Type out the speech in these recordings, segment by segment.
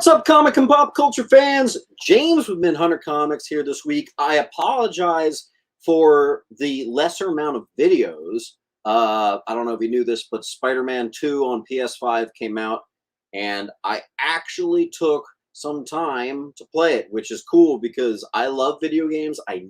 What's up, comic and pop culture fans? James with Hunter Comics here this week. I apologize for the lesser amount of videos. I don't know if you knew this, but Spider-Man 2 on PS5 came out, and I actually took some time to play it, which is cool because I love video games. I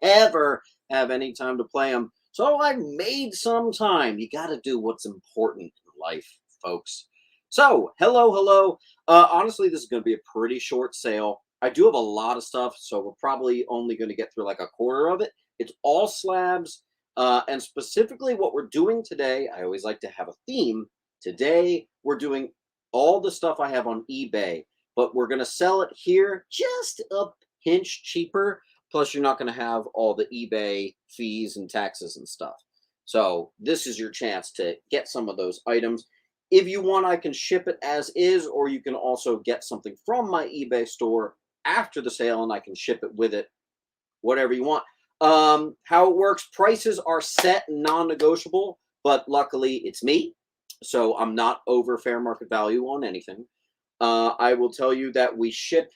never have any time to play them. So I made some time. You got to do what's important in life, folks. So, hello. Honestly, this is going to be a pretty short sale. I do have a lot of stuff, so we're probably only going to get through like a quarter of it. It's all slabs, and specifically what we're doing today, I always like to have a theme. Today, we're doing all the stuff I have on eBay, but we're going to sell it here just a pinch cheaper. Plus, you're not going to have all the eBay fees and taxes and stuff. So this is your chance to get some of those items. If you want, I can ship it as is, or you can also get something from my eBay store after the sale, and I can ship it with it, whatever you want. How it works, prices are set and non-negotiable, but luckily it's me, so I'm not over fair market value on anything. I will tell you that we ship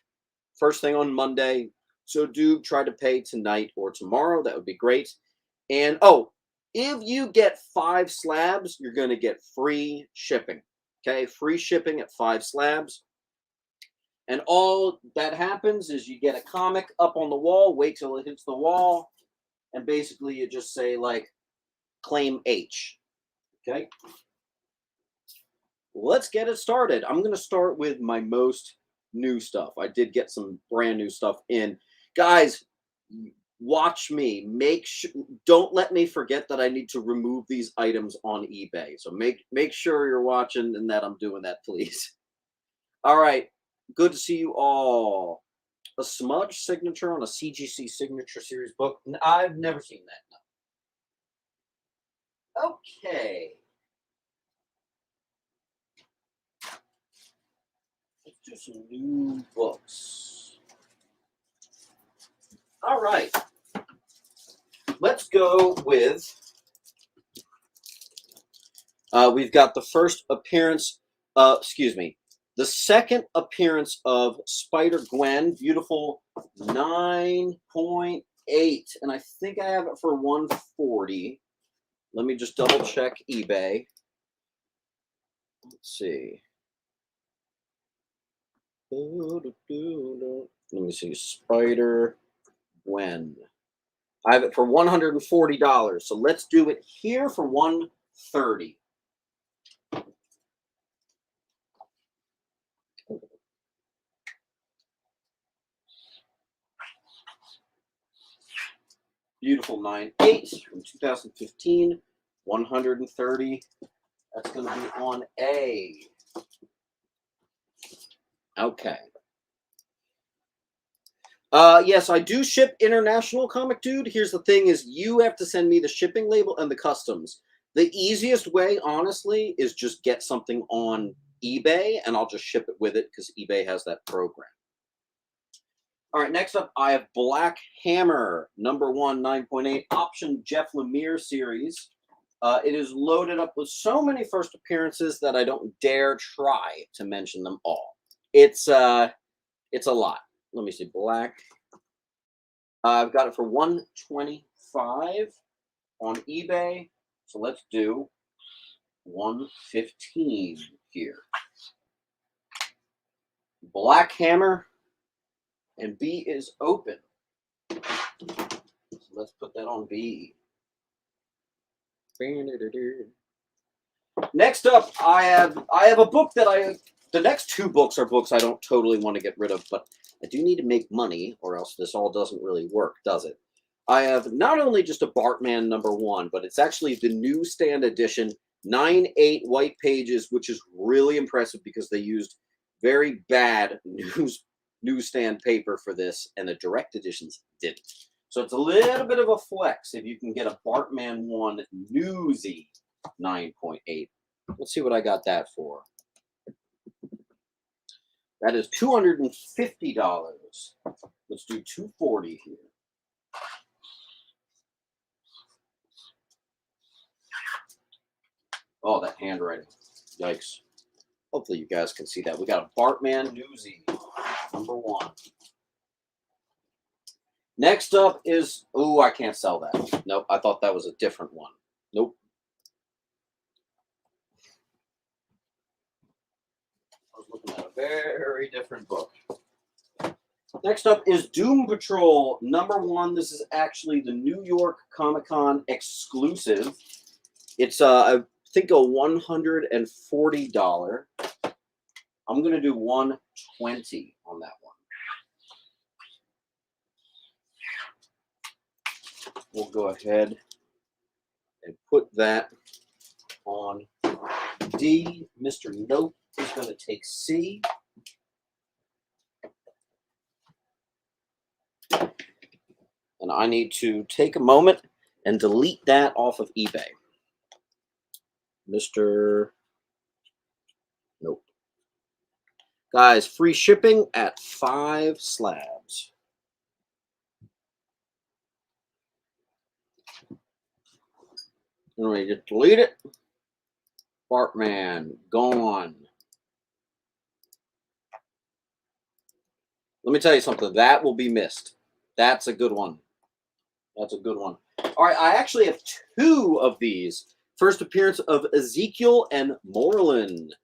first thing on Monday, so do try to pay tonight or tomorrow. That would be great. And, if you get 5 slabs, you're going to get free shipping. Okay, free shipping at 5 slabs. And all that happens is you get a comic up on the wall, wait till it hits the wall, and basically you just say, like, claim H. Okay? Let's get it started. I'm going to start with my most new stuff. I did get some brand new stuff in. Guys, watch me. Don't let me forget that I need to remove these items on eBay. So make sure you're watching and that I'm doing that, please. All right. Good to see you all. A smudge signature on a CGC Signature Series book. I've never seen that. No. Okay. Let's do some new books. All right. Let's go with, we've got the first appearance, the second appearance of Spider-Gwen, beautiful 9.8, and I think I have it for 140. Let me just double check eBay. Let's see. Let me see, Spider-Gwen. I have it for $140, so let's do it here for $130. Beautiful 9.8 from 2015, 130. That's going to be on A. Okay. Yes, I do ship international, Comic Dude. Here's the thing is you have to send me the shipping label and the customs. The easiest way, honestly, is just get something on eBay, and I'll just ship it with it because eBay has that program. All right, next up, I have Black Hammer, number 1, 9.8, option Jeff Lemire series. It is loaded up with so many first appearances that I don't dare try to mention them all. It's a lot. Let me see, Black. I've got it for $125 on eBay. So let's do $115 here. Black Hammer, and B is open. So let's put that on B. Next up, I have a book that the next 2 books are books I don't totally want to get rid of, but I do need to make money, or else this all doesn't really work, does it? I have not only just a Bartman number 1, but it's actually the newsstand edition, 9.8 white pages, which is really impressive because they used very bad newsstand paper for this, and the direct editions didn't. So it's a little bit of a flex if you can get a Bartman 1 newsy 9.8. Let's see what I got that for. That is $250. Let's do $240 here. Oh, that handwriting. Yikes. Hopefully you guys can see that. We got a Bartman Newsy, #1. Next up is, oh, I can't sell that. Nope, I thought that was a different one. Nope. I was looking at a very different book. Next up is Doom Patrol #1. This is actually the New York Comic-Con exclusive. It's, I think, a $140. I'm going to do $120 on that one. We'll go ahead and put that on D. Mr. Nope is going to take C. And I need to take a moment and delete that off of eBay. Mr. Nope. Guys, free shipping at 5 slabs. I'm ready to delete it. Bartman, gone. Let me tell you something. That will be missed. That's a good one. That's a good one. All right, I actually have 2 of these. First appearance of Ezekiel and Moreland.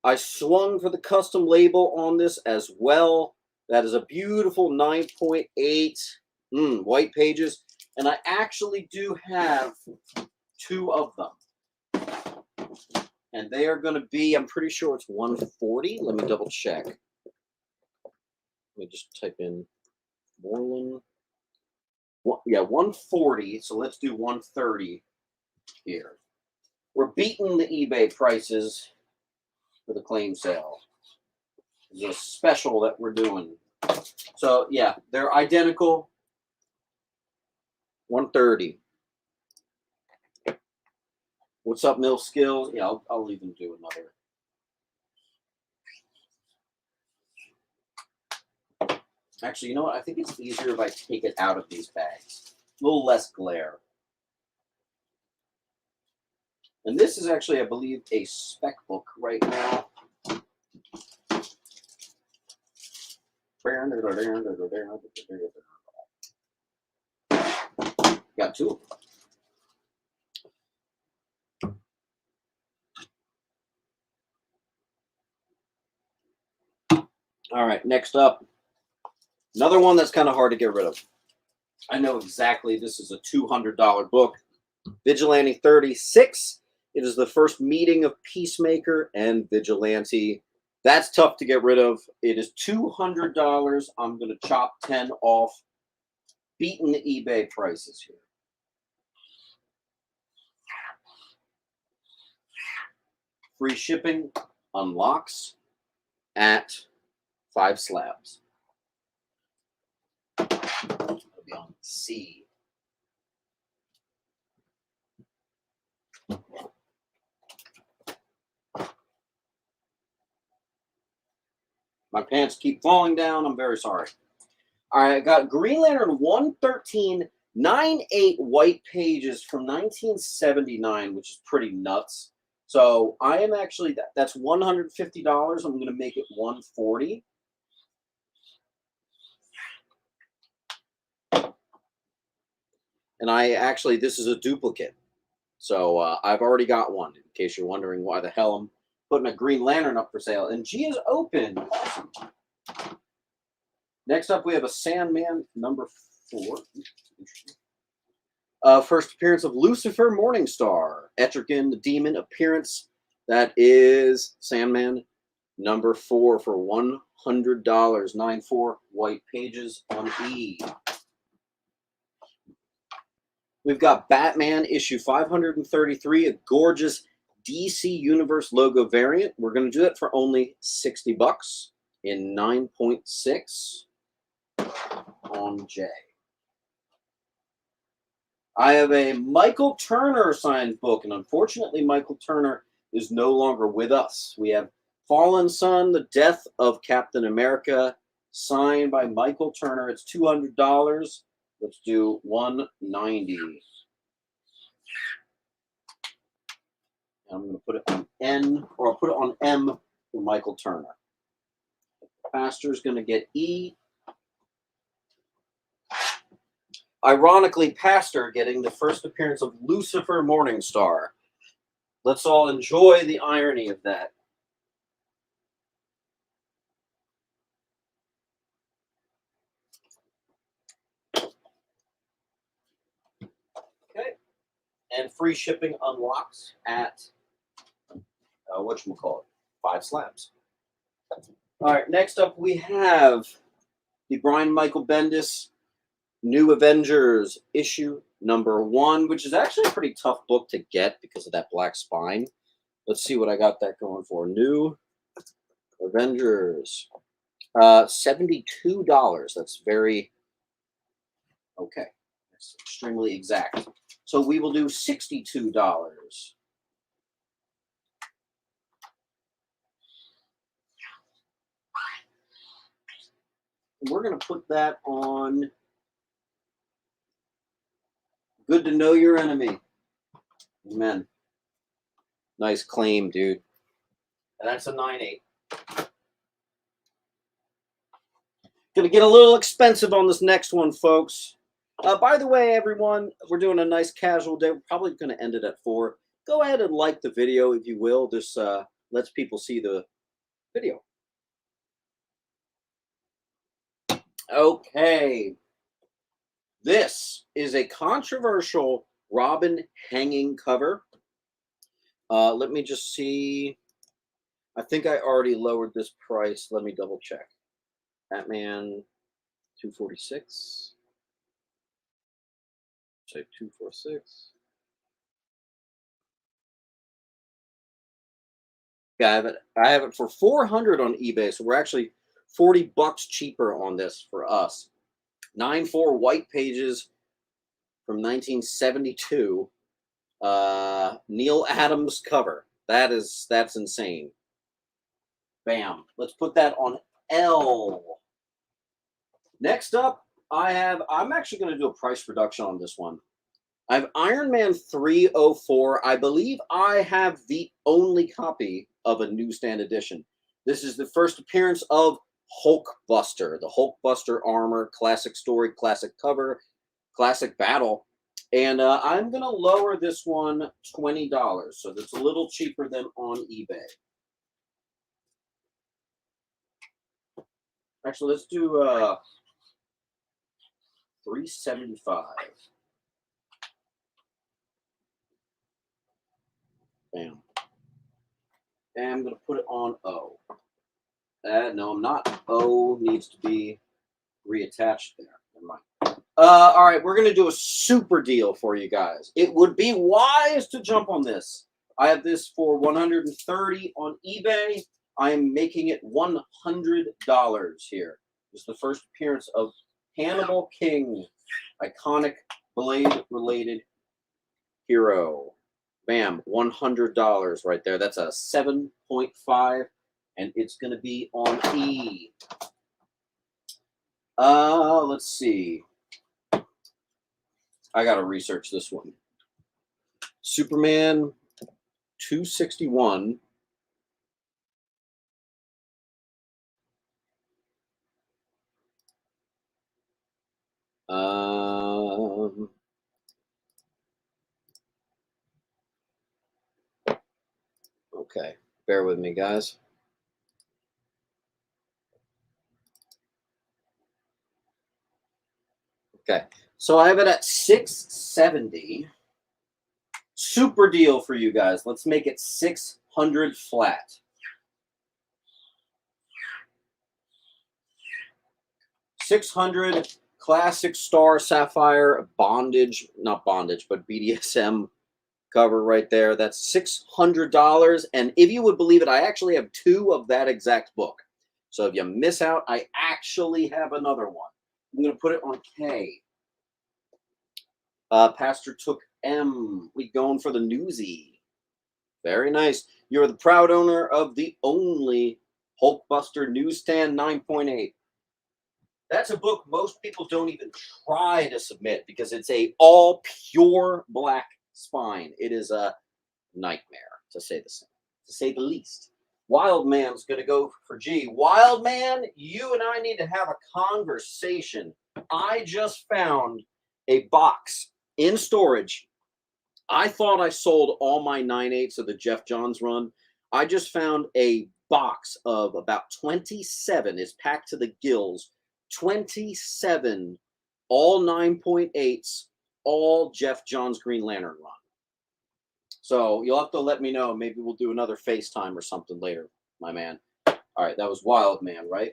I swung for the custom label on this as well. That is a beautiful 9.8 white pages. And I actually do have 2 of them. And they are going to be, I'm pretty sure it's 140. Let me double check. Let me just type in Moreland. Yeah, 140. So let's do 130 here. We're beating the eBay prices for the claim sale. There's a special that we're doing. So yeah, they're identical. 130. What's up, Mill Skills? Yeah, I'll even do another. Actually, you know what? I think it's easier if I take it out of these bags. A little less glare. And this is actually, I believe, a spec book right now. Got 2 of them. All right, next up, another one that's kind of hard to get rid of. I know exactly this is a $200 book. Vigilante 36. It is the first meeting of Peacemaker and Vigilante. That's tough to get rid of. It is $200. I'm going to chop 10 off. Beating the eBay prices here. Free shipping unlocks at 5 slabs. It'll be on C. My pants keep falling down. I'm very sorry. All right, I got Green Lantern 113, 9/8 white pages from 1979, which is pretty nuts. So I am actually, that's $150. I'm going to make it $140. And I actually, this is a duplicate. So I've already got one, in case you're wondering why the hell I'm putting a Green Lantern up for sale. And G is open. Awesome. Next up, we have a Sandman #4. First appearance of Lucifer Morningstar. Etrigan, the demon appearance. That is Sandman #4 for $100. 9/4 white pages on E. We've got Batman issue 533, a gorgeous DC Universe logo variant. We're going to do it for only $60 in 9.6 on J. I have a Michael Turner signed book, and unfortunately, Michael Turner is no longer with us. We have Fallen Sun, The Death of Captain America, signed by Michael Turner. It's $200. Let's do $190. I'm going to put it on N, or I'll put it on M for Michael Turner. Pastor's going to get E. Ironically, Pastor getting the first appearance of Lucifer Morningstar. Let's all enjoy the irony of that. Okay. And free shipping unlocks at, whatchamacallit, 5 slabs. All right, next up we have the Brian Michael Bendis New Avengers issue #1, which is actually a pretty tough book to get because of that black spine. Let's see what I got that going for. New Avengers. $72. That's very okay. That's extremely exact. So we will do $62. And we're going to put that on Good to Know Your Enemy. Amen. Nice claim, dude. And that's a 9.8. Gonna get a little expensive on this next one, folks. By the way, everyone, we're doing a nice casual day. We're probably going to end it at 4. Go ahead and like the video, if you will. This lets people see the video. Okay. This is a controversial Robin hanging cover. Let me just see. I think I already lowered this price. Let me double check. Batman $246. Say 246. Yeah, I have it for 400 on eBay, so we're actually $40 cheaper on this for us. 9.4 white pages from 1972. Neil Adams cover. That's insane. Bam. Let's put that on L. Next up, I'm actually going to do a price reduction on this one. I have Iron Man 304. I believe I have the only copy of a newsstand edition. This is the first appearance of Hulkbuster, the Hulkbuster armor, classic story, classic cover, classic battle. And I'm going to lower this one $20, so that's a little cheaper than on eBay. Actually, let's do $375. Bam. And I'm going to put it on O. No, I'm not. O needs to be reattached there. Never mind. All right, we're going to do a super deal for you guys. It would be wise to jump on this. I have this for $130 on eBay. I am making it $100 here. This is the first appearance of Hannibal King, iconic Blade-related hero. Bam, $100 right there. That's a 7.5, and it's going to be on E. Let's see. I got to research this one. Superman 261. Okay, bear with me, guys. Okay, so I have it at $670. Super deal for you guys. Let's make it $600 flat. $600 classic Star Sapphire bondage, not bondage, but BDSM cover right there. That's $600. And if you would believe it, I actually have 2 of that exact book. So if you miss out, I actually have another one. I'm going to put it on K. Pastor took M. We going for the newsie. Very nice. You're the proud owner of the only Hulkbuster newsstand 9.8. That's a book most people don't even try to submit because it's a all pure black spine. It is a nightmare, to say the least. Wildman's going to go for G. Wildman, you and I need to have a conversation. I just found a box in storage. I thought I sold all my 9/8 of the Jeff Johns run. I just found a box of about 27. It's packed to the gills. 27, all 9.8s, all Jeff Johns Green Lantern run. So you'll have to let me know. Maybe we'll do another FaceTime or something later, my man. All right, that was Wild Man, right?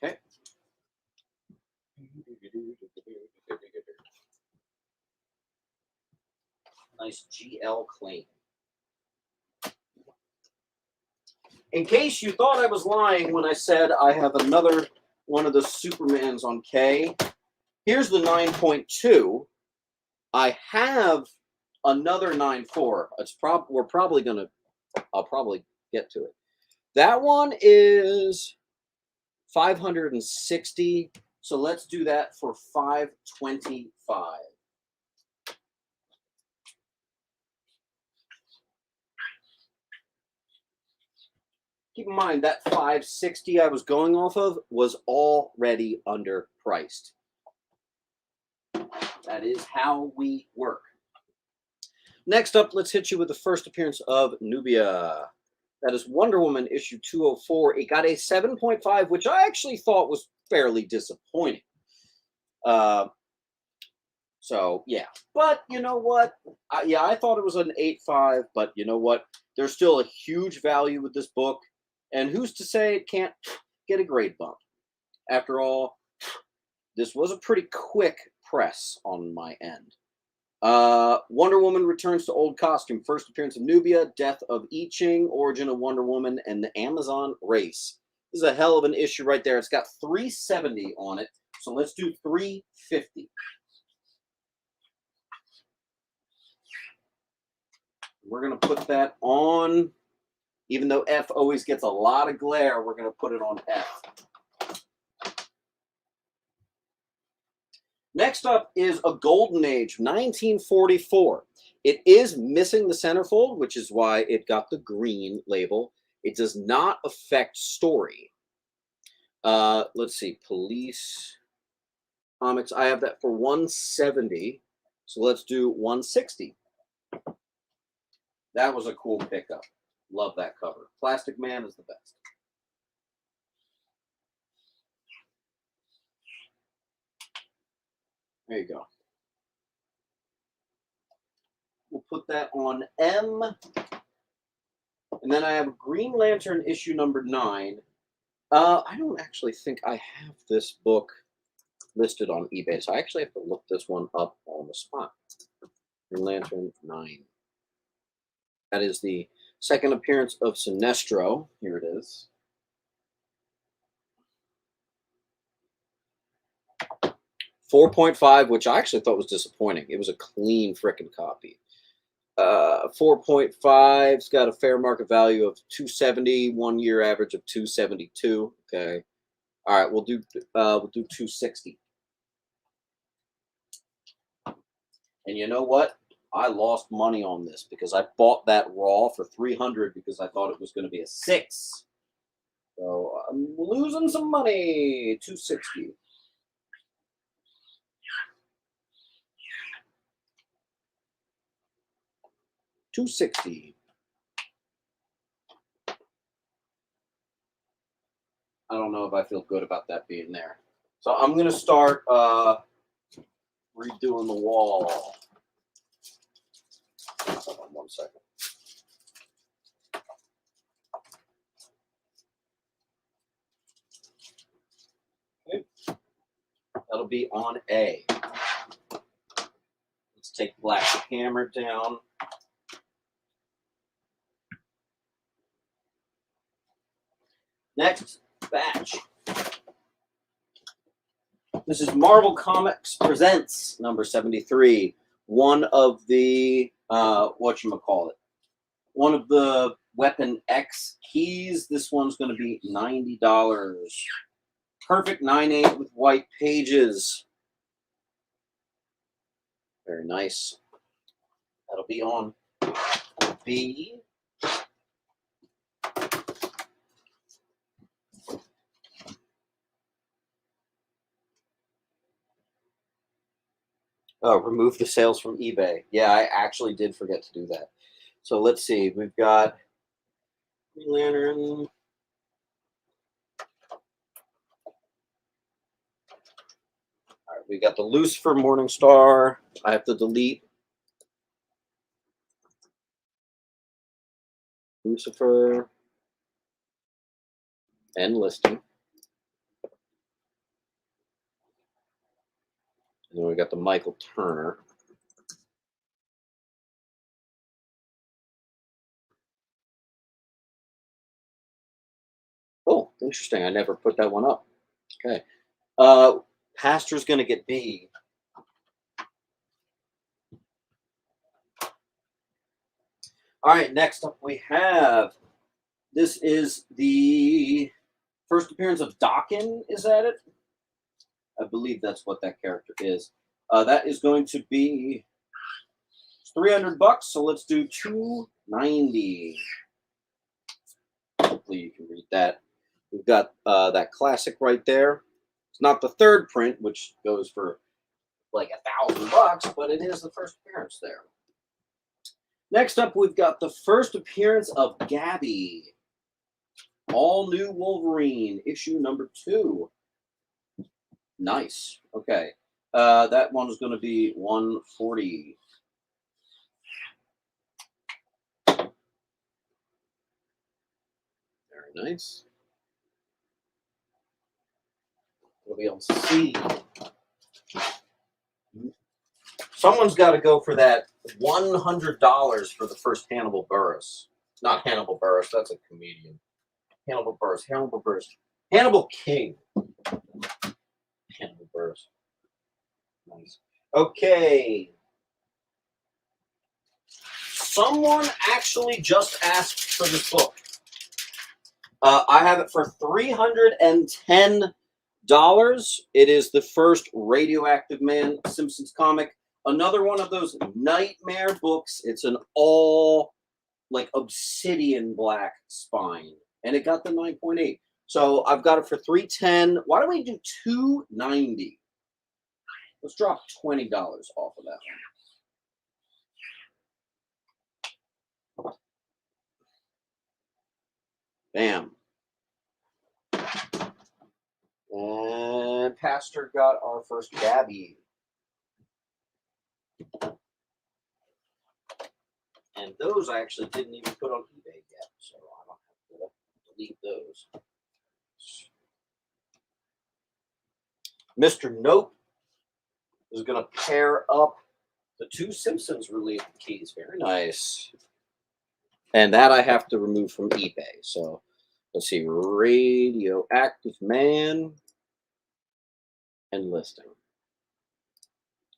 Okay. Nice GL clean. In case you thought I was lying when I said I have another one of the Supermans on K, here's the 9.2. I have another 9.4. We're probably gonna. I'll probably get to it. That one is 560. So let's do that for 525. Keep in mind that 560 I was going off of was already underpriced. That is how we work. Next up, let's hit you with the first appearance of Nubia. That is Wonder Woman issue 204. It got a 7.5, which I actually thought was fairly disappointing. So, yeah. But you know what? I thought it was an 8.5, but you know what? There's still a huge value with this book. And who's to say it can't get a grade bump? After all, this was a pretty quick press on my end. Wonder Woman returns to old costume. First appearance of Nubia, death of I Ching, origin of Wonder Woman, and the Amazon race. This is a hell of an issue right there. It's got 370 on it. So let's do 350. We're going to put that on, even though F always gets a lot of glare, we're going to put it on F. Next up is A Golden Age, 1944. It is missing the centerfold, which is why it got the green label. It does not affect story. Let's see, Police Comics. I have that for 170. So let's do 160. That was a cool pickup. Love that cover. Plastic Man is the best. There you go. We'll put that on M. And then I have Green Lantern issue number 9. I don't actually think I have this book listed on eBay, so I actually have to look this one up on the spot. Green Lantern 9. That is the second appearance of Sinestro. Here it is. $4.5, which I actually thought was disappointing. It was a clean frickin' copy. 4.5. It's got a fair market value of 270. 1 year average of 272. Okay. All right. We'll do 260. And you know what? I lost money on this because I bought that raw for 300 because I thought it was going to be a 6. So I'm losing some money. 260. $260. I don't know if I feel good about that being there. So I'm going to start redoing the wall. Hold on 1 second. Okay. That'll be on A. Let's take Black Hammer down. Next batch. This is Marvel Comics Presents number 73. One of the whatchamacallit. One of the Weapon X keys. This one's going to be $90. Perfect 9/8 with white pages. Very nice. That'll be on B. Oh, remove the sales from eBay. Yeah, I actually did forget to do that. So let's see. We've got Green Lantern. All right, we got the Lucifer Morningstar. I have to delete Lucifer and listing. And then we got the Michael Turner. Oh, interesting. I never put that one up. Okay. Pastor's going to get B. All right, next up we have, this is the first appearance of Dokken, is that it? I believe that's what that character is. That is going to be $300, so let's do $290. Hopefully you can read that. We've got that classic right there. It's not the third print, which goes for like $1,000, but it is the first appearance there. Next up, we've got the first appearance of Gabby. All New Wolverine, issue number 2. Nice. Okay. That one is going to be $140. Very nice. It'll be on C. Someone's got to go for that $100 for the first Hannibal Buress. Not Hannibal Buress, that's a comedian. Hannibal Buress. Hannibal King. Hannibal Buress. Nice. Okay. Someone actually just asked for this book. I have it for $310. It is the first Radioactive Man Simpsons comic. Another one of those nightmare books. It's an all like obsidian black spine, and it got the 9.8. So I've got it for $310. Why don't we do $290? Let's drop $20 off of that one. Bam. And Pastor got our first Gabby. And those I actually didn't even put on eBay yet, so I don't have to delete those. Mr. Nope is going to pair up the 2 Simpsons related keys. Very nice. And that I have to remove from eBay. So let's see. Radioactive Man and listing.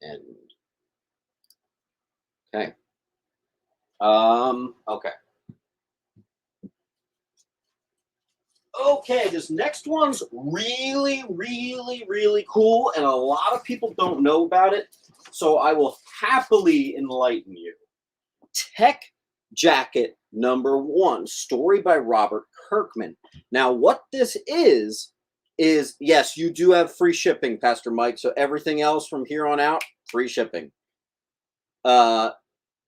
And okay. Okay. Okay, this next one's really, really, really cool, and a lot of people don't know about it, so I will happily enlighten you. Tech Jacket number 1, story by Robert Kirkman. Now, what this is yes, you do have free shipping, Pastor Mike, so everything else from here on out, free shipping.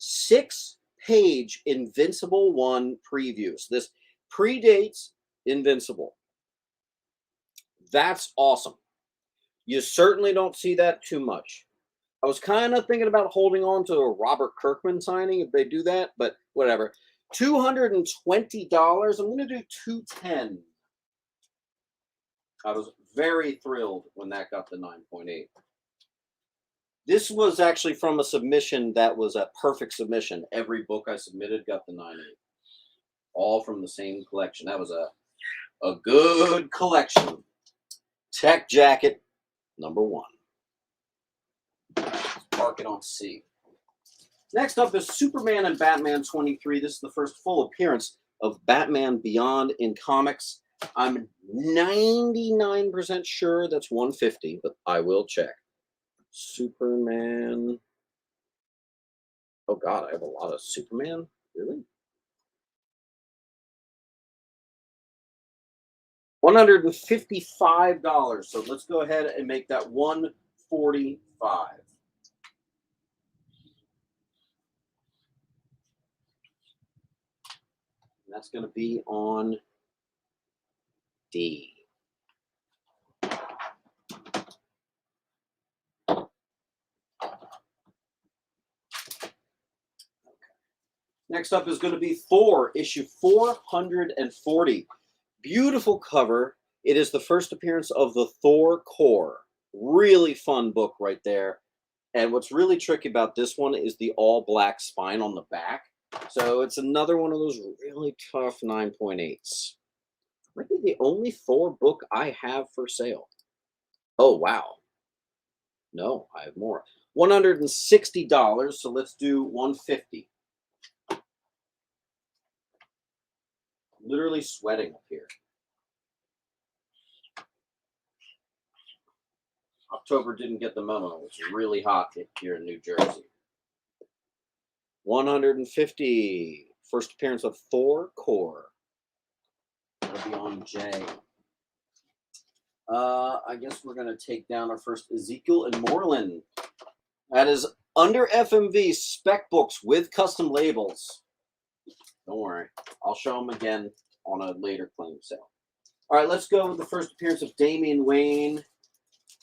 6-page Invincible 1 previews. This predates Invincible. That's awesome. You certainly don't see that too much. I was kind of thinking about holding on to a Robert Kirkman signing if they do that, but whatever. $220. I'm going to do $210. I was very thrilled when that got the 9.8. This was actually from a submission that was a perfect submission. Every book I submitted got the 9.8. All from the same collection. That was a good collection. Tech Jacket number 1. Let's park it on C. Next up is Superman and Batman 23. This is the first full appearance of Batman Beyond in comics. I'm 99% sure that's $150, but I will check. Superman Oh God, I have a lot of Superman. Really? $155. So let's go ahead and make that 145. And that's going to be on D. Next up is going to be Thor, issue 440. Beautiful cover. It is the first appearance of the Thor core. Really fun book right there. And what's really tricky about this one is the all black spine on the back. So it's another one of those really tough 9.8s. Might be the only Thor book I have for sale. Oh, wow. No, I have more. $160. So let's do 150. Literally sweating up here. October didn't get the memo. It's really hot here in New Jersey. 150. First appearance of Thor core. That'll be on J. I guess we're going to take down our first Ezekiel and Moreland. That is under FMV spec books with custom labels. Don't worry. I'll show them again on a later claim sale. All right, let's go with the first appearance of Damian Wayne.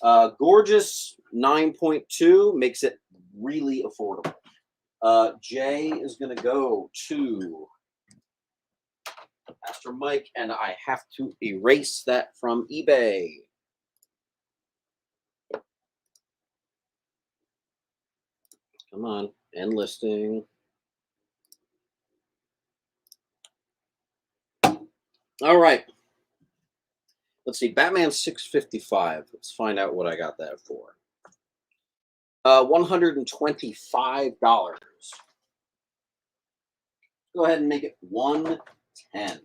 Gorgeous 9.2 makes it really affordable. J is going to go to Pastor Mike, and I have to erase that from eBay. Come on, end listing. All right. Let's see, Batman 655. Let's find out what I got that for. $125. Go ahead and make it 110.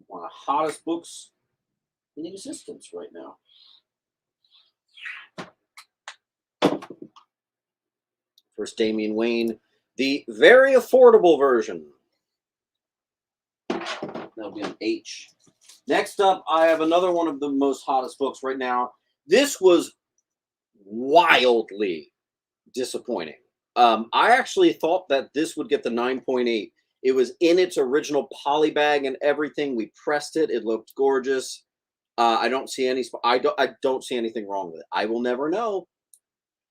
One of the hottest books in existence right now. First, Damian Wayne, the very affordable version. That'll be an H. Next up, I have another one of the most hottest books right now. This was wildly disappointing. I actually thought that this would get the 9.8. It was in its original poly bag and everything. We pressed it. It looked gorgeous. I don't see anything wrong with it. I will never know.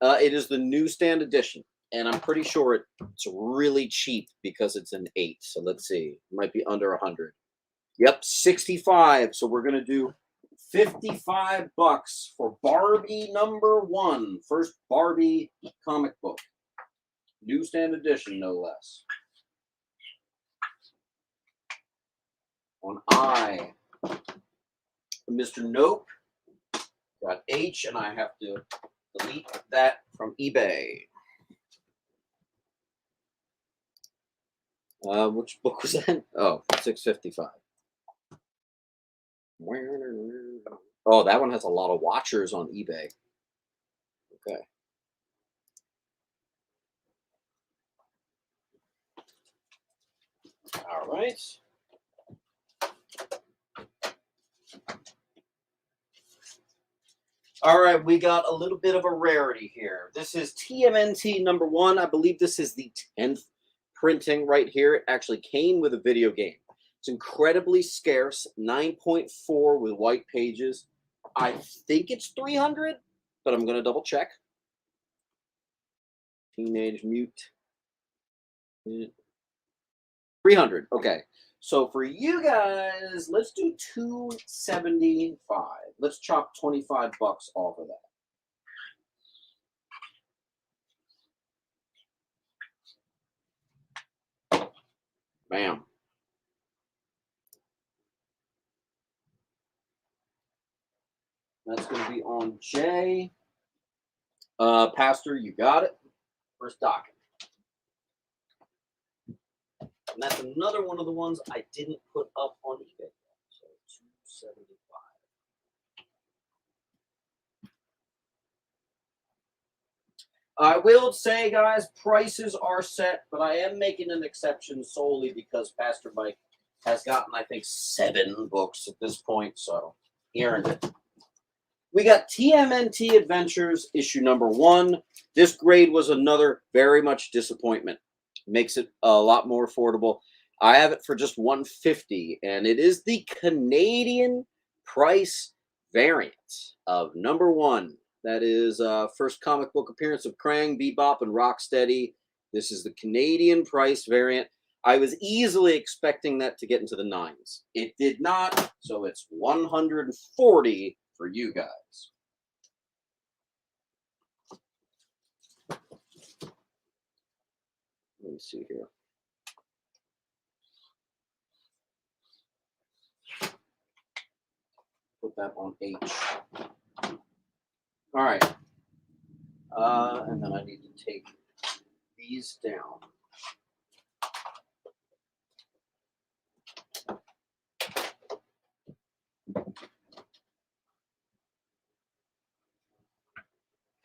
It is the newsstand edition, and I'm pretty sure it's really cheap because it's an 8. So let's see. It might be under 100. Yep, 65. So we're going to do $55 for Barbie #1. First Barbie comic book. Newsstand edition, no less. On I, Mr. Nope. Got H, and I have to delete that from eBay. Which book was that? Oh, 655. Oh, that one has a lot of watchers on eBay. Okay. All right. All right, we got a little bit of a rarity here. This is TMNT #1. I believe this is the 10th printing right here. It actually came with a video game. It's incredibly scarce, 9.4 with white pages. I think it's 300, but I'm going to double check. Teenage Mute. 300. Okay. So for you guys, let's do 275. Let's chop $25 off of that. Bam. That's going to be on J. Pastor, you got it. First docket. And that's another one of the ones I didn't put up on eBay. So 275. I will say, guys, prices are set, but I am making an exception solely because Pastor Mike has gotten, I think, 7 books at this point, so he earned it. We got TMNT Adventures, issue number 1. This grade was another very much disappointment. Makes it a lot more affordable. I have it for just $150, and it is the Canadian price variant of number 1. That is first comic book appearance of Krang, Bebop, and Rocksteady. This is the Canadian price variant. I was easily expecting that to get into the 9s. It did not, so it's $140 for you guys. Let me see here. Put that on H. All right. And then I need to take these down.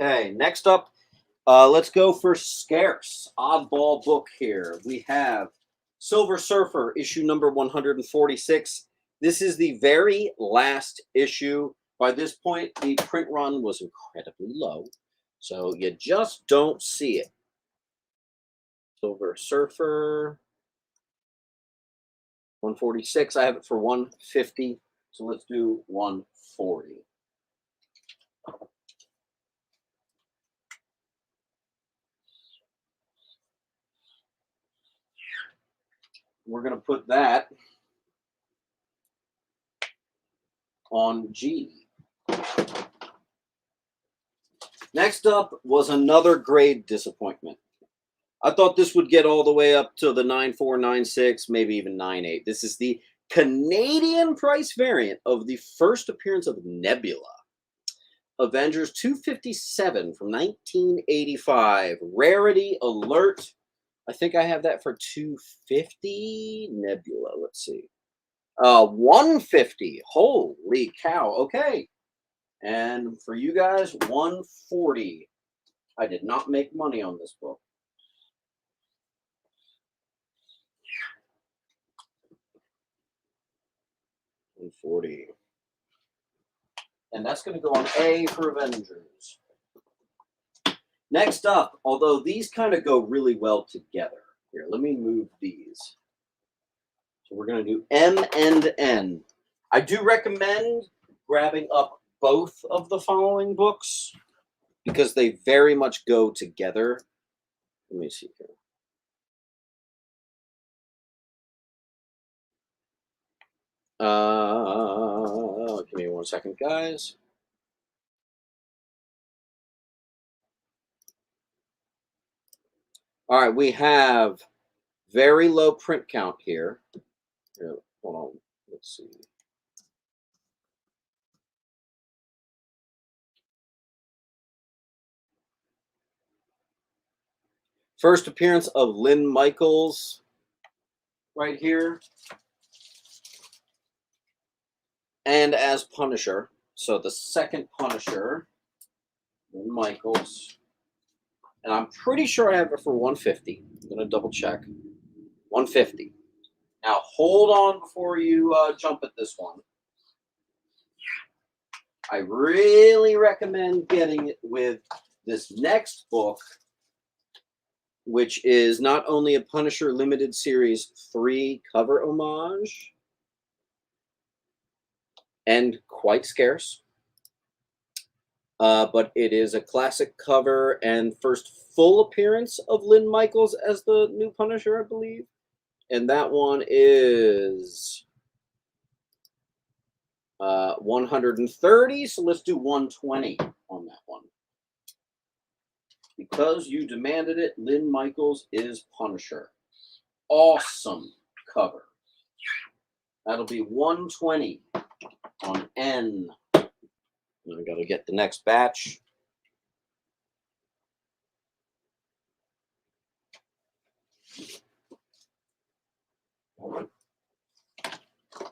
Okay, next up, let's go for scarce oddball book here. We have Silver Surfer, issue number 146. This is the very last issue. By this point, the print run was incredibly low, so you just don't see it. Silver Surfer, 146. I have it for 150, so let's do 140. We're going to put that on G. Next up was another grade disappointment. I thought this would get all the way up to the 9.4, 9.6, maybe even 9.8. This is the Canadian price variant of the first appearance of Nebula. Avengers 257 from 1985. Rarity alert. I think I have that for 250. Nebula, let's see. 150. Holy cow. Okay. And for you guys, 140. I did not make money on this book. $140. And that's going to go on A for Avengers. Next up, although these kind of go really well together. Here, let me move these. So we're going to do M and N. I do recommend grabbing up both of the following books because they very much go together. Let me see here. Give me 1 second, guys. All right, we have very low print count here. Here, hold on. Let's see. First appearance of Lynn Michaels right here. And as Punisher. So the second Punisher, Lynn Michaels. And I'm pretty sure I have it for 150. I'm going to double check. 150. Now hold on before you jump at this one. I really recommend getting it with this next book, which is not only a Punisher Limited Series 3 cover homage, and quite scarce, but it is a classic cover and first full appearance of Lynn Michaels as the new Punisher, I believe. And that one is 130, so let's do 120 on that one. Because you demanded it, Lynn Michaels is Punisher. Awesome cover. That'll be 120 on N. I got to get the next batch.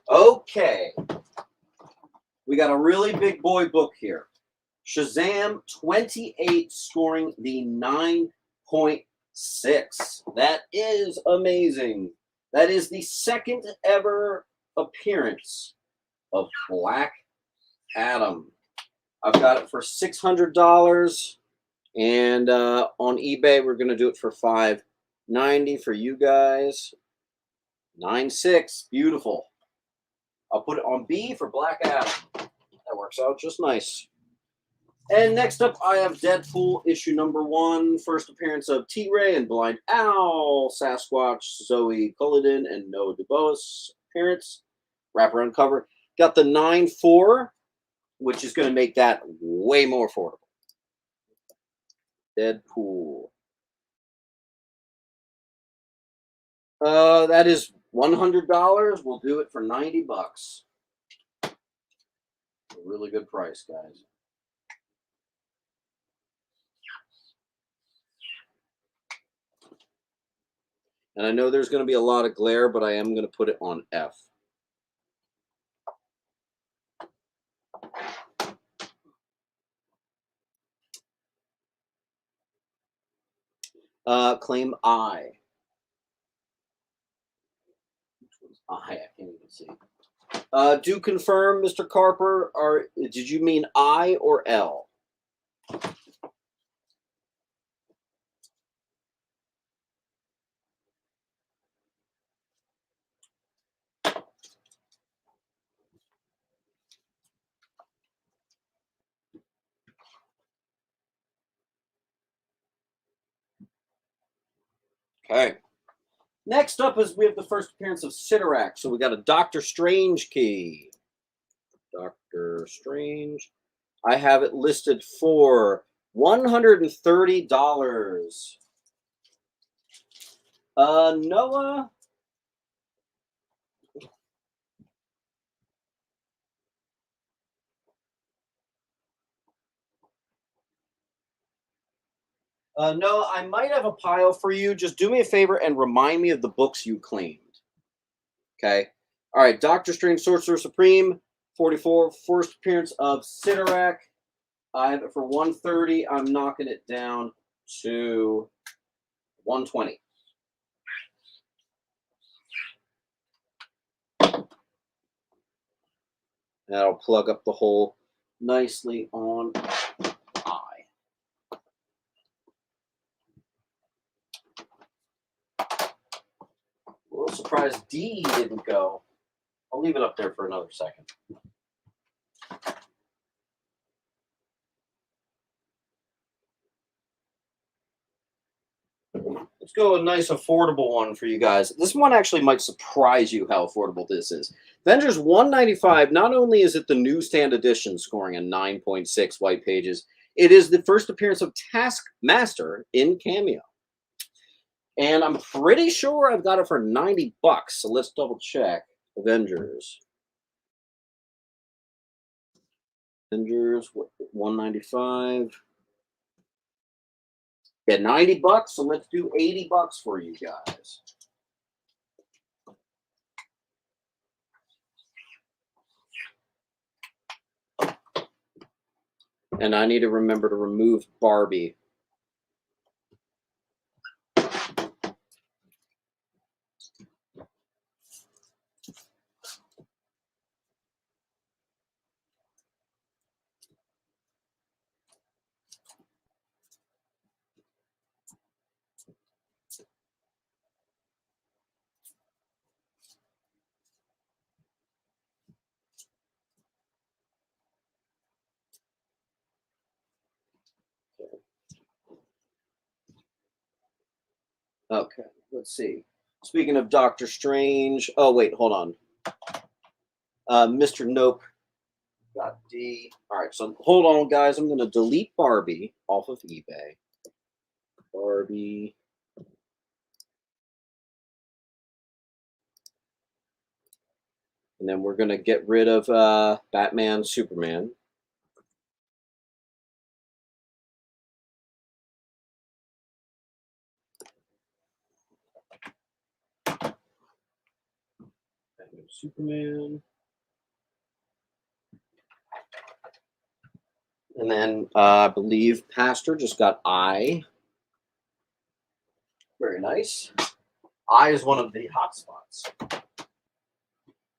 Okay. We got a really big boy book here. Shazam 28, scoring the 9.6. That is amazing. That is the second ever appearance of Black Adam. I've got it for $600, and on eBay we're going to do it for $590 for you guys. 9.6, beautiful. I'll put it on B for Black Adam. That works out just nice. And next up, I have Deadpool issue number 1. First appearance of T-Ray and Blind Owl, Sasquatch, Zoe Culloden, and Noah DuBois appearance. Wraparound cover. Got the 9.4, which is going to make that way more affordable. Deadpool. That is $100. We'll do it for $90. A really good price, guys. And I know there's going to be a lot of glare, but I am going to put it on F. Claim I. Which one's I? I can't even see. Do confirm, Mr. Carper. Did you mean I or L? Okay. Next up is we have the first appearance of Sidorak. So we got a Doctor Strange key. Doctor Strange. I have it listed for $130. Noah. No, I might have a pile for you. Just do me a favor and remind me of the books you claimed. Okay. All right. Doctor Strange, Sorcerer Supreme, 44. First appearance of Sidorak. I have it for $130. I'm knocking it down to $120. That'll plug up the hole nicely on I. A little surprised D didn't go. I'll leave it up there for another second. Let's go a nice affordable one for you guys. This one actually might surprise you how affordable this is. Avengers 195, not only is it the newsstand edition scoring a 9.6 white pages, it is the first appearance of Taskmaster in Cameo. And I'm pretty sure I've got it for $90. So let's double check. Avengers 195. Yeah, $90. So let's do $80 for you guys. And I need to remember to remove Barbie. Okay, let's see. Speaking of Doctor Strange, oh wait, hold on. Mr. Nope got D. All right, so hold on, guys. I'm going to delete Barbie off of eBay. Barbie. And then we're going to get rid of Batman, Superman. Batman, Superman. And then I believe Pastor just got I. Very nice. I is one of the hot spots.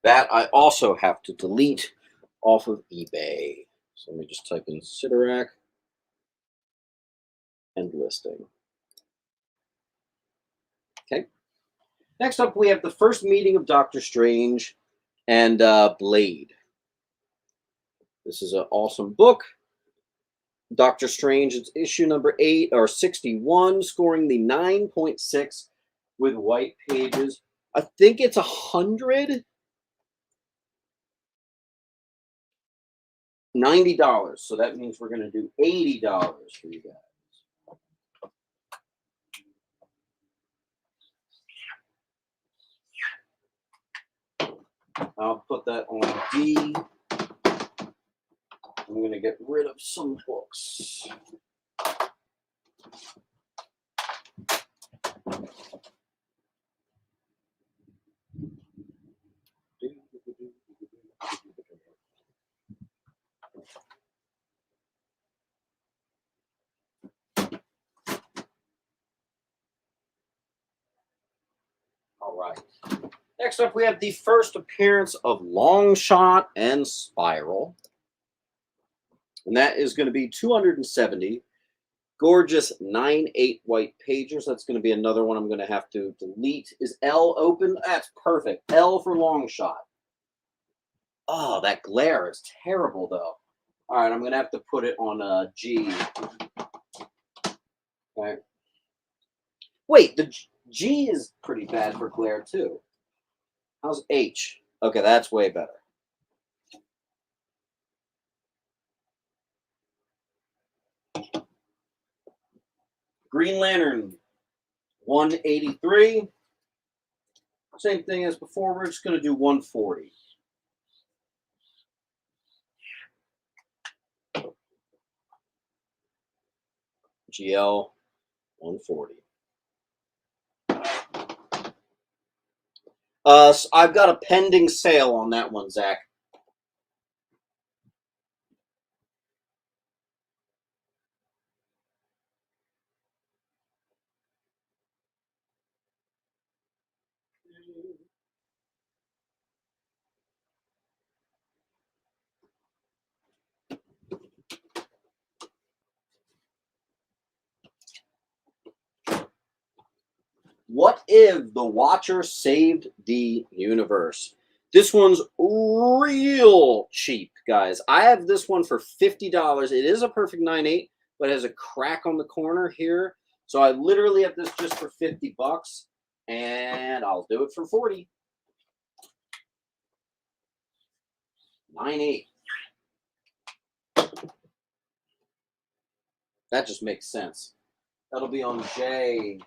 That I also have to delete off of eBay. So let me just type in Sidorak and listing. Okay. Next up, we have the first meeting of Doctor Strange and Blade. This is an awesome book. Doctor Strange, it's issue number 8 or 61, scoring the 9.6 with white pages. I think it's 100. $90. So that means we're going to do $80 for you guys. I'll put that on D. I'm going to get rid of some books. All right. Next up, we have the first appearance of Longshot and Spiral. And that is going to be 270. Gorgeous 9/8 white pages. That's going to be another one I'm going to have to delete. Is L open? That's perfect. L for Longshot. Oh, that glare is terrible, though. All right, I'm going to have to put it on G. All right. Wait, the G is pretty bad for glare, too. How's H? Okay, that's way better. Green Lantern, 183. Same thing as before. We're just going to do 140. GL, 140. So I've got a pending sale on that one, Zach. What if the Watcher saved the universe? This one's real cheap, guys. I have this one for $50. It is a perfect 9/8, but it has a crack on the corner here. So I literally have this just for $50, and I'll do it for 40. 9/8. That just makes sense. That'll be on J.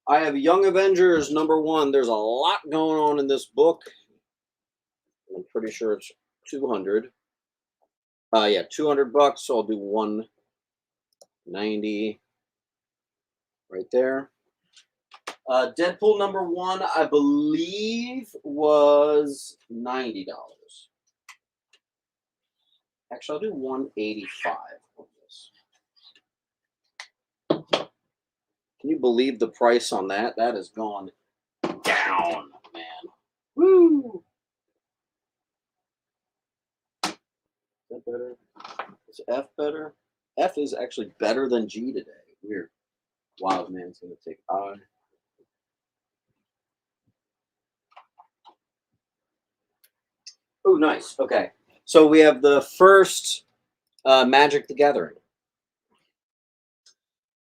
I have Young Avengers #1. There's a lot going on in this book. I'm pretty sure it's 200. Yeah, $200. So I'll do 190 right there. Deadpool #1, I believe, was $90. Actually, I'll do 185 on this. Can you believe the price on that? That has gone down, man. Woo! Is that better? Is F better? F is actually better than G today. Weird. Wild man's going to take I. Oh, nice. Okay. So we have the first Magic the Gathering.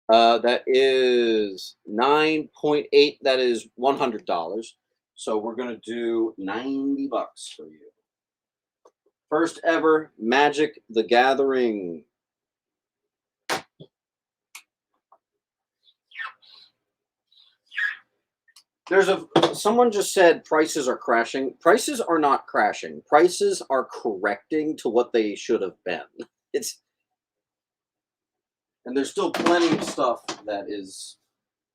That is 9.8. That is $100. So we're going to do $90 for you. First ever Magic the Gathering. Someone just said prices are crashing. Prices are not crashing. Prices are correcting to what they should have been. And there's still plenty of stuff that is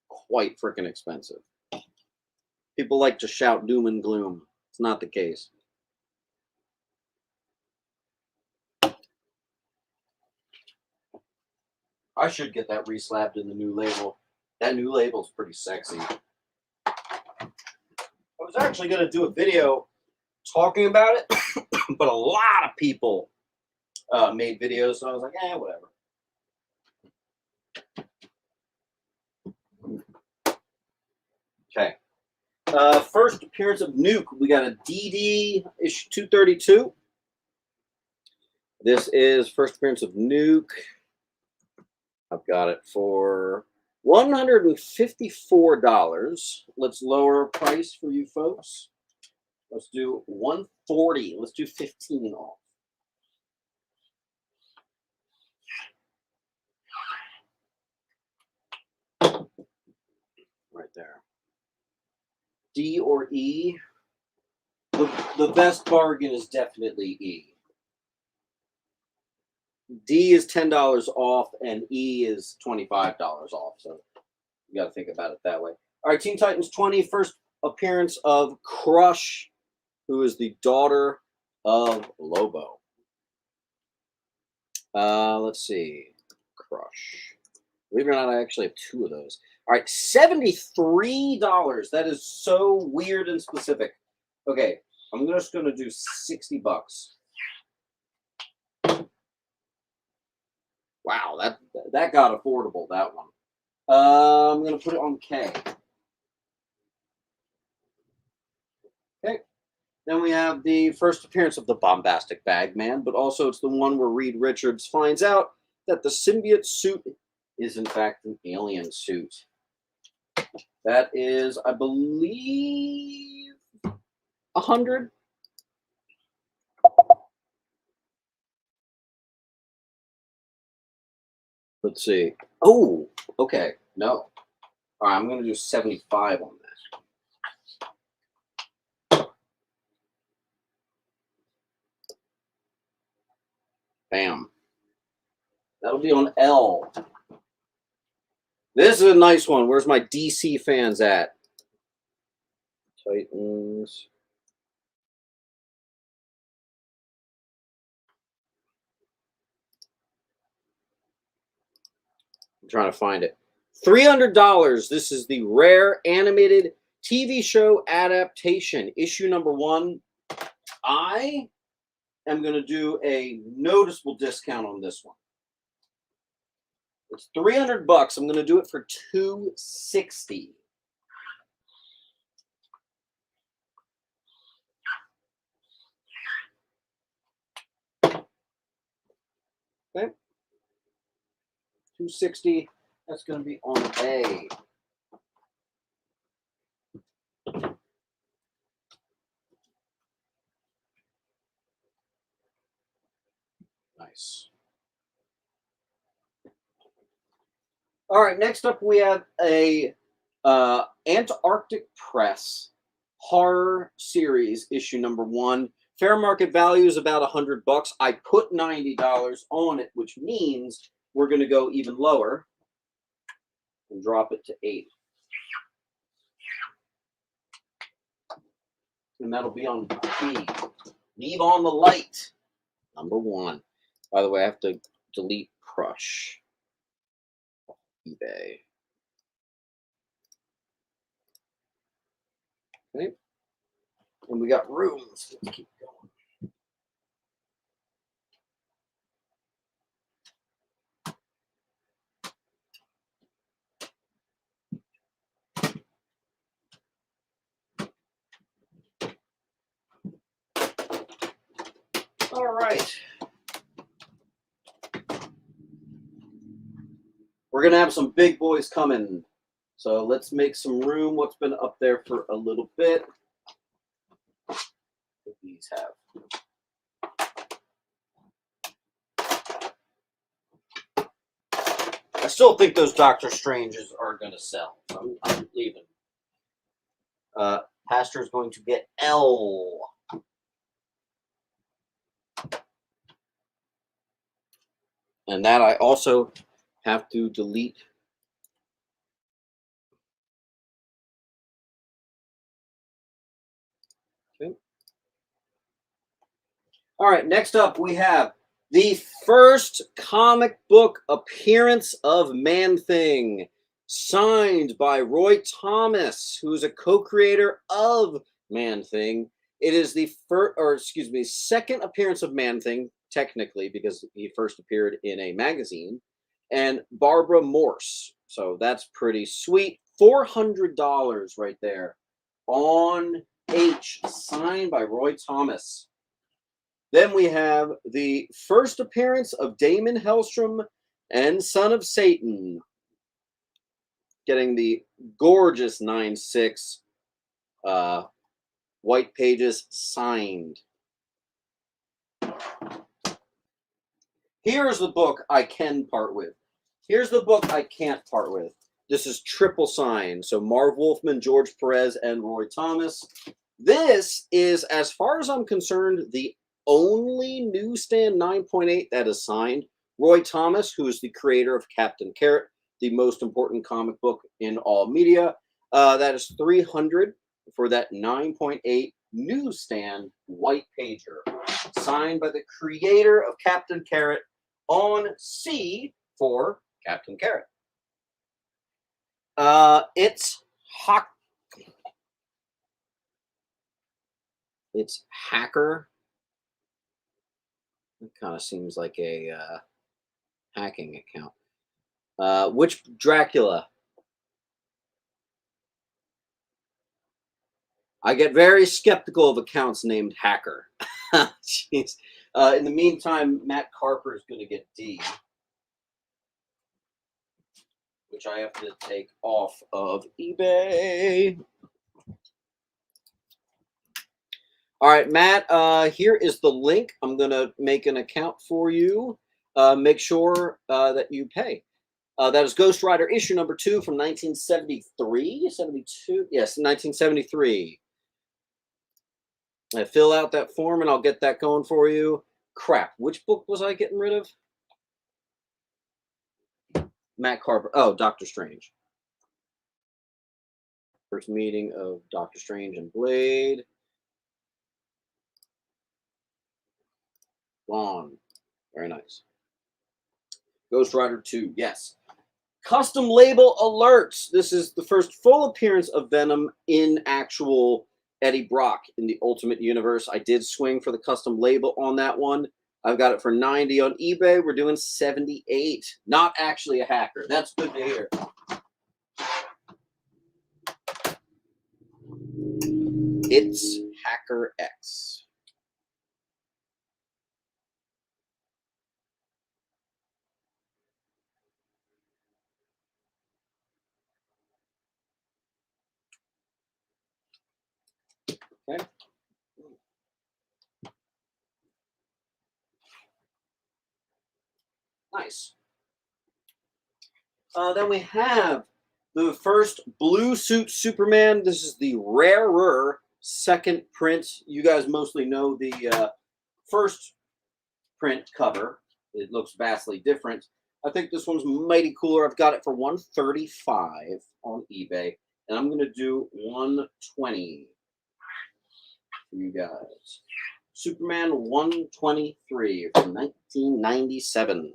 quite freaking expensive. People like to shout doom and gloom. It's not the case. I should get that reslabbed in the new label. That new label's pretty sexy. I was actually going to do a video talking about it, but a lot of people made videos, so I was like, whatever. Okay. First appearance of Nuke. We got a DD issue 232. This is first appearance of Nuke. I've got it for $154. Let's lower price for you folks. Let's do $140. Let's do 15 off. Right there. D or E. The best bargain is definitely E. D is $10 off and E is $25 off. So you got to think about it that way. All right, Teen Titans 20, first appearance of Crush, who is the daughter of Lobo. Let's see. Crush. Believe it or not, I actually have two of those. All right, $73. That is so weird and specific. Okay, I'm just going to do $60. Wow, that got affordable, that one. I'm going to put it on K. Okay. Then we have the first appearance of the Bombastic Bagman, but also it's the one where Reed Richards finds out that the symbiote suit is in fact an alien suit. That is, I believe, 100. Let's see. Oh, okay. No. All right, I'm going to do 75 on that. Bam. That'll be on L. This is a nice one. Where's my DC fans at? Titans. I'm trying to find it. $300. This is the rare animated TV show adaptation, issue number 1. I am going to do a noticeable discount on this one. It's $300. I'm going to do it for $260. Okay. $260. That's going to be on A. Nice. All right, next up we have a Antarctic Press horror series, issue number 1. Fair market value is about $100. I put $90 on it, which means we're going to go even lower and drop it to 8. And that'll be on B. Leave on the light, number 1. By the way, I have to delete Crush. eBay. Okay. And we got room. Let's keep going. All right. We're going to have some big boys coming. So let's make some room. What's been up there for a little bit? What these have. I still think those Doctor Stranges are going to sell. So I'm leaving. Pastor is going to get L. And that I also have to delete. Okay. All right, next up we have The first comic book appearance of Man-Thing, signed by Roy Thomas, who is a co-creator of Man-Thing. It is the first, or excuse me, second appearance of Man-Thing, technically, because he first appeared in a magazine, and Barbara Morse. So that's pretty sweet. $400 right there on H, signed by Roy Thomas. Then we have the first appearance of Damon Hellstrom and Son of Satan, getting the gorgeous 9/6 white pages signed. Here's the book I can part with. Here's the book I can't part with. This is triple signed. So Marv Wolfman, George Perez, and Roy Thomas. This is, as far as I'm concerned, the only newsstand 9.8 that is signed. Roy Thomas, who is the creator of Captain Carrot, the most important comic book in all media. That is $300 for that 9.8 newsstand white pager, signed by the creator of Captain Carrot on C for Captain Carrot. It's Hacker. It kind of seems like a hacking account. Which Dracula? I get very skeptical of accounts named Hacker. Jeez. In the meantime, Matt Carper is going to get D, which I have to take off of eBay. All right, Matt, here is the link. I'm going to make an account for you. Make sure that you pay. That is Ghost Rider issue number 2 from 1973, 72? Yes, 1973. I fill out that form and I'll get that going for you. Crap, which book was I getting rid of? Matt Carper. Oh, Doctor Strange. First meeting of Doctor Strange and Blade. Gone. Very nice. Ghost Rider 2, yes. Custom label alerts. This is the first full appearance of Venom in actual Eddie Brock in the Ultimate Universe. I did swing for the custom label on that one. I've got it for 90 on eBay. We're doing 78. Not actually a hacker. That's good to hear. It's Hacker X. Okay. Nice. Then we have the first Blue Suit Superman. This is the rarer second print. You guys mostly know the first print cover. It looks vastly different. I think this one's mighty cooler. I've got it for $135 on eBay, and I'm going to do $120 for you guys. Superman 123 from 1997.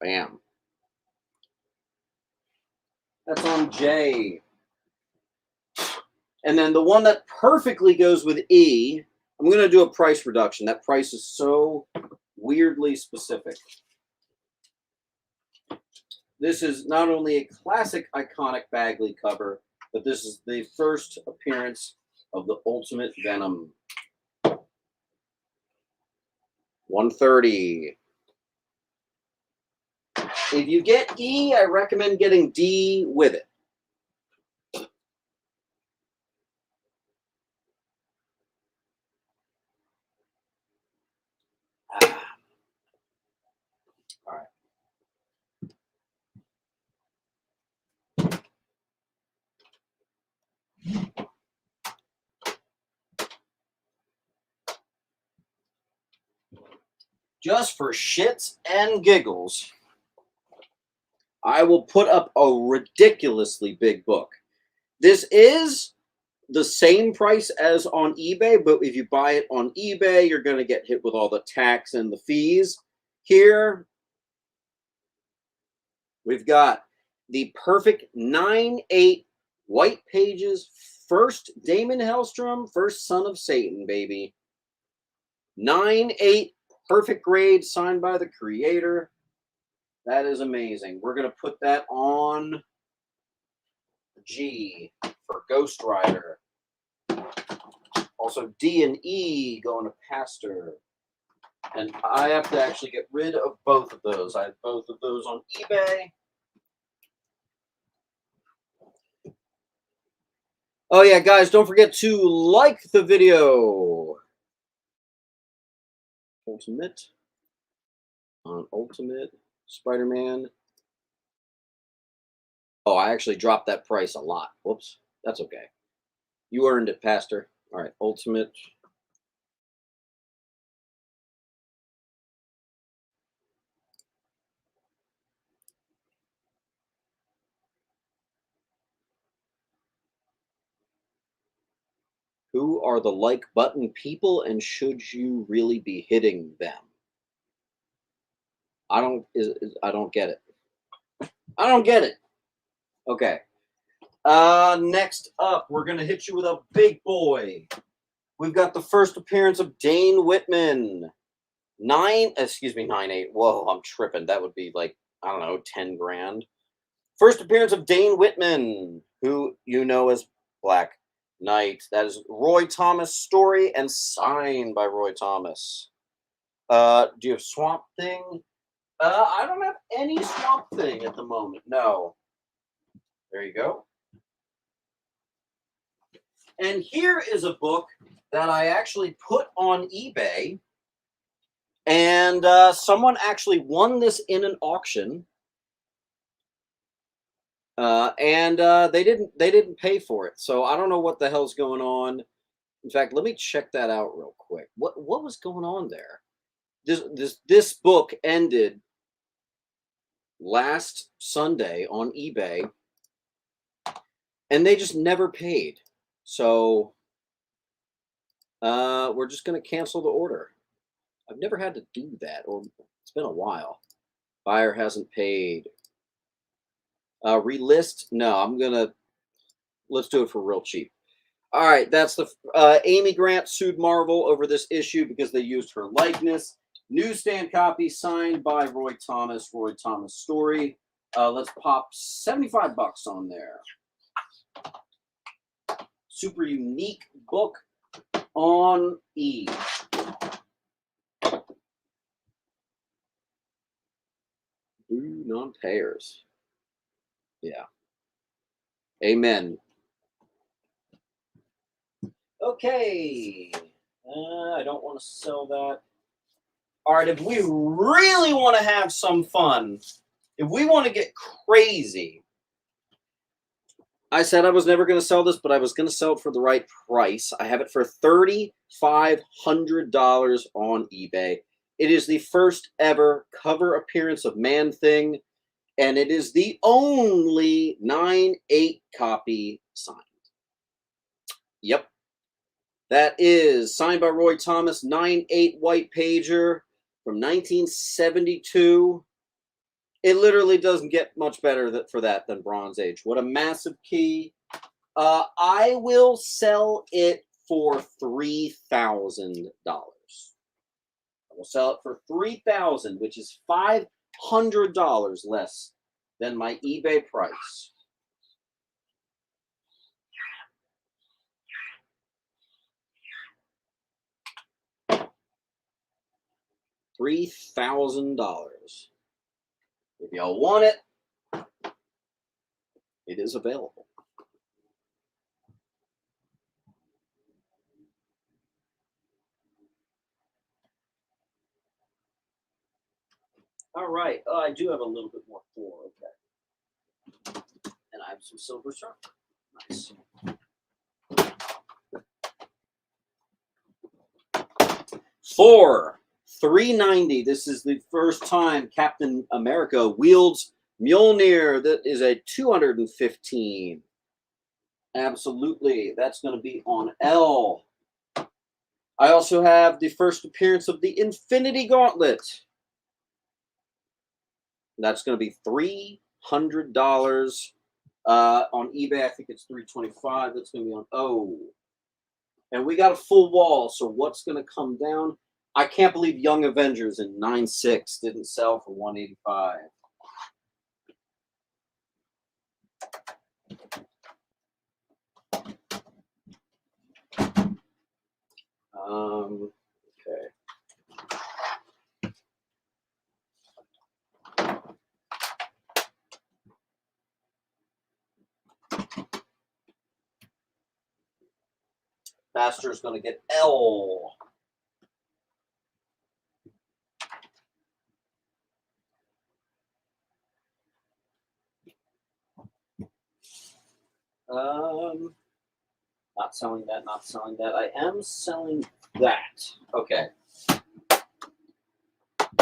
Bam. That's on J. And then the one that perfectly goes with E, I'm going to do a price reduction. That price is so weirdly specific. This is not only a classic, iconic Bagley cover, but this is the first appearance of the Ultimate Venom. $130. If you get E, I recommend getting D with it. All right. Just for shits and giggles, I will put up a ridiculously big book. This is the same price as on eBay, but if you buy it on eBay, you're going to get hit with all the tax and the fees. Here, we've got the perfect 9/8 white pages, first Damon Hellstrom, first Son of Satan, baby. 9/8 perfect grade, signed by the creator. That is amazing. We're going to put that on G for Ghost Rider. Also, D and E going to Pastor. And I have to actually get rid of both of those. I have both of those on eBay. Oh, yeah, guys, don't forget to like the video. Ultimate. On Ultimate Spider-Man. Oh, I actually dropped that price a lot. Whoops. That's okay. You earned it, Pastor. All right, Ultimate. Who are the like button people, and should you really be hitting them? I don't get it. I don't get it. Okay. Next up, we're gonna hit you with a big boy. We've got the first appearance of Dane Whitman. 9/8. Whoa, I'm tripping. That would be like, I don't know, 10 grand. First appearance of Dane Whitman, who you know as Black Knight. That is Roy Thomas' story and signed by Roy Thomas. Do you have Swamp Thing? I don't have any Swamp Thing at the moment. No. There you go. And here is a book that I actually put on eBay, and someone actually won this in an auction, and they didn't pay for it. So I don't know what the hell's going on. In fact, let me check that out real quick. What was going on there? This book ended last Sunday on eBay, and they just never paid. So we're just going to cancel the order. I've never had to do that, or it's been a while. Buyer hasn't paid. Relist? No, let's do it for real cheap. All right, that's the Amy Grant sued Marvel over this issue because they used her likeness. Newsstand copy signed by Roy Thomas. Roy Thomas story. Let's pop 75 bucks on there. Super unique book on E. Ooh, non-payers. Yeah. Amen. Okay. I don't want to sell that. All right, if we really want to have some fun, if we want to get crazy, I said I was never going to sell this, but I was going to sell it for the right price. I have it for $3,500 on eBay. It is the first ever cover appearance of Man-Thing, and it is the only 9/8 copy signed. Yep. That is signed by Roy Thomas, 9/8 white pager from 1972. It literally doesn't get much better for that than Bronze Age. What a massive key. I will sell it for $3,000. I will sell it for $3,000, which is $500 less than my eBay price. $3,000. If y'all want it, it is available. All right. I do have a little bit more for. Okay. And I have some silver surfer. Nice. For $390, this is the first time Captain America wields Mjolnir. That is a 215. Absolutely. That's going to be on L. I also have the first appearance of the Infinity Gauntlet. That's going to be $300. On eBay, I think it's $325. That's going to be on O. And we got a full wall, so what's going to come down? I can't believe Young Avengers in 9.6 didn't sell for $185. Okay. Master's going to get L. Not selling that, not selling that. I am selling that. Okay. Do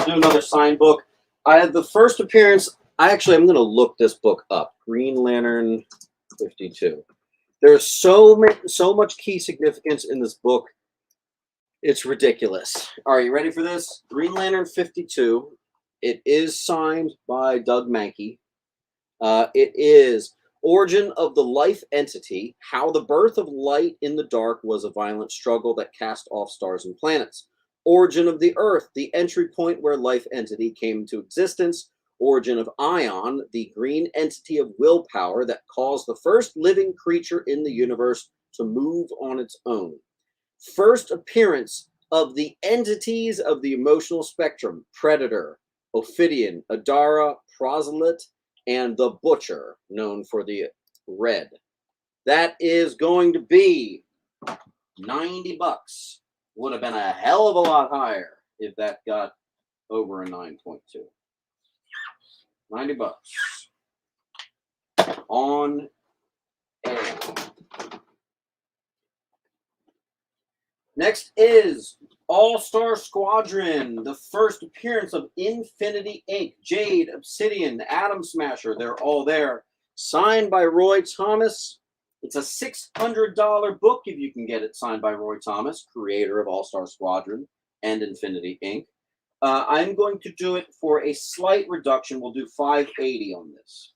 another signed book. I had the first appearance. I'm going to look this book up. Green Lantern 52. There's so much key significance in this book. It's ridiculous. All right, you ready for this? Green Lantern 52. It is signed by Doug Mankey. It is Origin of the Life Entity, how the birth of light in the dark was a violent struggle that cast off stars and planets. Origin of the Earth, the entry point where life entity came into existence. Origin of Ion, the green entity of willpower that caused the first living creature in the universe to move on its own. First appearance of the entities of the emotional spectrum: Predator, Ophidian, Adara, Proselyte, and the Butcher, known for the red. That is going to be $90. Would have been a hell of a lot higher if that got over a 9.2. $90 on air. Next is All-Star Squadron, the first appearance of Infinity Inc., Jade, Obsidian, Atom Smasher. They're all there. Signed by Roy Thomas. It's a $600 book if you can get it signed by Roy Thomas, creator of All-Star Squadron and Infinity Inc. I'm going to do it for a slight reduction. We'll do $580 on this.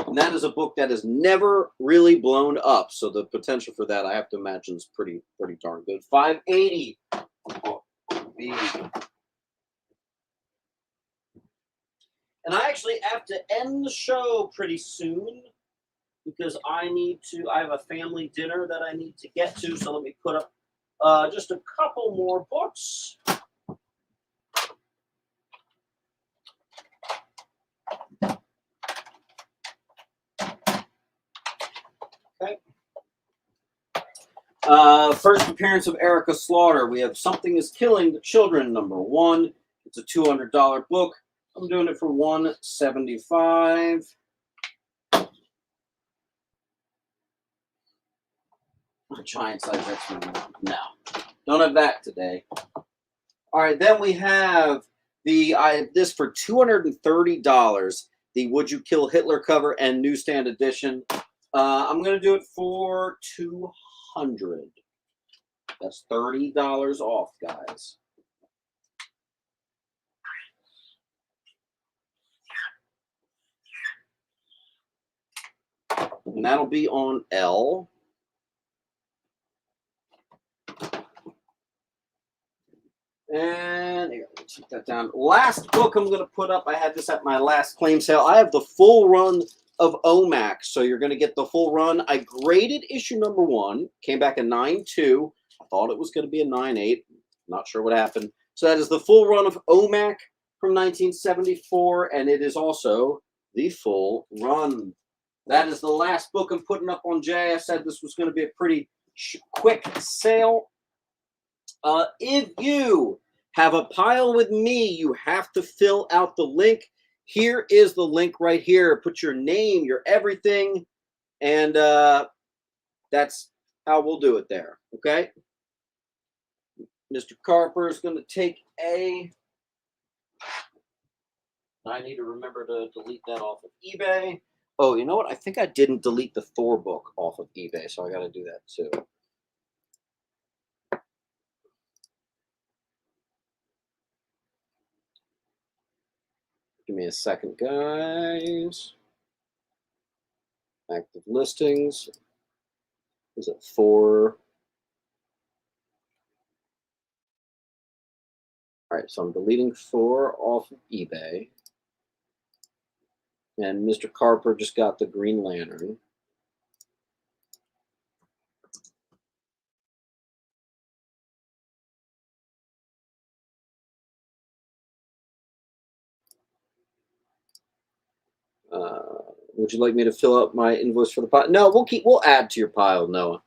And that is a book that has never really blown up, so the potential for that, I have to imagine, is pretty darn good. $580. And I actually have to end the show pretty soon because I have a family dinner that I need to get to, so let me put up just a couple more books. Okay. First appearance of Erica Slaughter. We have Something is Killing the Children, #1. It's a $200 book. I'm doing it for $175. Giant size X-Men. No. Don't have that today. All right, then we have this for $230. The Would You Kill Hitler cover and newsstand edition. I'm going to do it for $200. That's $30 off, guys. And that'll be on L. And here, let me take that down. Last book I'm going to put up. I had this at my last claim sale. I have the full run of OMAC, so you're going to get the full run. I graded issue #1. Came back a 9.2. I thought it was going to be a 9.8. Not sure what happened. So that is the full run of OMAC from 1974, and it is also the full run. That is the last book I'm putting up on Jay. I said this was going to be a pretty quick sale. If you have a pile with me, you have to fill out the link. Here is the link right here. Put your name, your everything, and that's how we'll do it there, okay? Mr. Carper is going to take a... I need to remember to delete that off of eBay. Oh, you know what? I think I didn't delete the Thor book off of eBay, so I got to do that too. Give me a second, guys. Active listings. Is it Thor? All right, so I'm deleting Thor off of eBay. And Mr. Carper just got the Green Lantern. Would you like me to fill out my invoice for the pile? No, we'll add to your pile, Noah.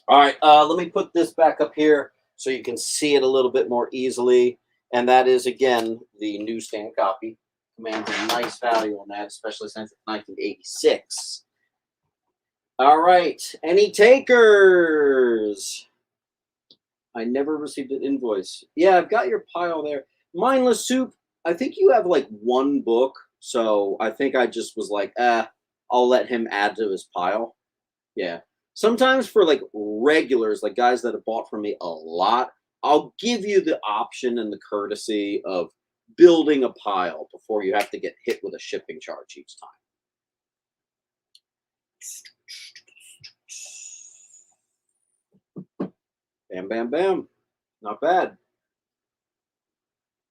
All right, let me put this back up here so you can see it a little bit more easily. And that is, again, the newsstand copy. Commands a nice value on that, especially since it's 1986. All right, any takers? I never received an invoice. Yeah, I've got your pile there. Mindless Soup, I think you have like one book. So I think I just was like, I'll let him add to his pile. Yeah. Sometimes for like regulars, like guys that have bought from me a lot, I'll give you the option and the courtesy of building a pile before you have to get hit with a shipping charge each time. Bam, bam, bam. Not bad.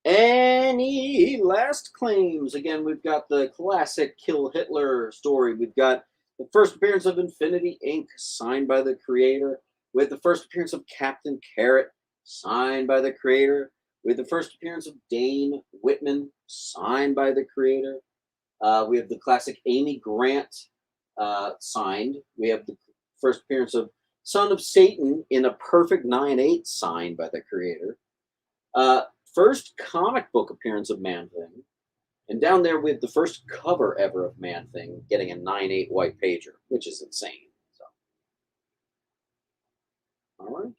Any last claims? Again, we've got the classic Kill Hitler story. We've got the first appearance of Infinity Inc., signed by the creator. We have the first appearance of Captain Carrot, signed by the creator. We have the first appearance of Dane Whitman, signed by the creator. We have the classic Amy Grant, signed. We have the first appearance of Son of Satan in a perfect 9/8, signed by the creator. First comic book appearance of Man-Thing. And down there we have the first cover ever of Man-Thing getting a 9/8 white pager, which is insane. So, all right.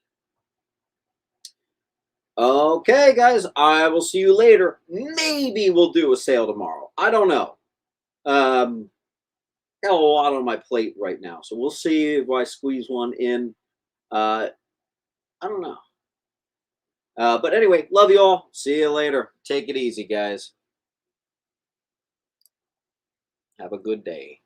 Okay, guys, I will see you later. Maybe we'll do a sale tomorrow. I don't know. Got a lot on my plate right now, so we'll see if I squeeze one in. I don't know. But anyway, love you all. See you later. Take it easy, guys. Have a good day.